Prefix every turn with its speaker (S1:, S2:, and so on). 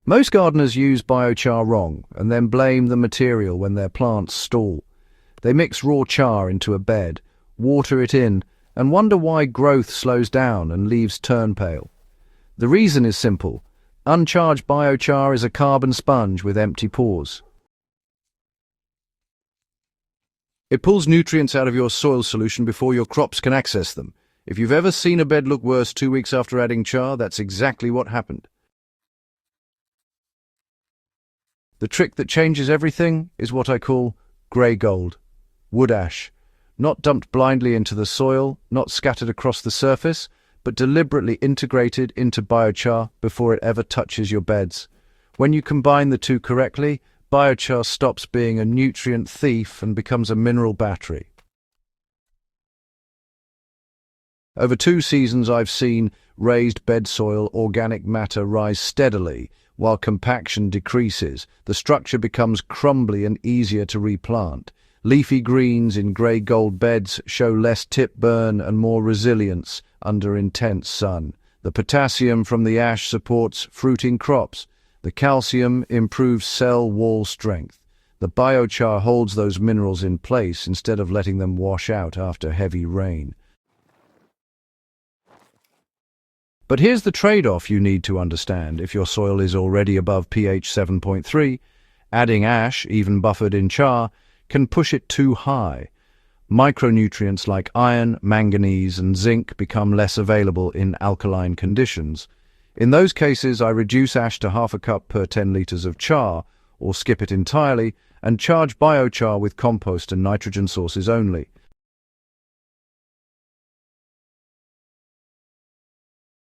S1: Most gardeners use biochar wrong and then blame the material when their plants stall. They mix raw char into a bed, water it in, and wonder why growth slows down and leaves turn pale. The reason is simple. Uncharged biochar is a carbon sponge with empty pores. It pulls nutrients out of your soil solution before your crops can access them. If you've ever seen a bed look worse 2 weeks after adding char, that's exactly what happened. The trick that changes everything is what I call grey gold, wood ash, not dumped blindly into the soil, not scattered across the surface, but deliberately integrated into biochar before it ever touches your beds. When you combine the two correctly, biochar stops being a nutrient thief and becomes a mineral battery. Over 2 seasons I've seen raised bed soil organic matter rise steadily while compaction decreases. The structure becomes crumbly and easier to replant. Leafy greens in grey gold beds show less tip burn and more resilience under intense sun. The potassium from the ash supports fruiting crops. The calcium improves cell wall strength. The biochar holds those minerals in place instead of letting them wash out after heavy rain. But here's the trade-off you need to understand if your soil is already above pH 7.3. Adding ash, even buffered in char, can push it too high. Micronutrients like iron, manganese, and zinc become less available in alkaline conditions. In those cases, I reduce ash to half a cup per 10 litres of char, or skip it entirely, and charge biochar with compost and nitrogen sources only.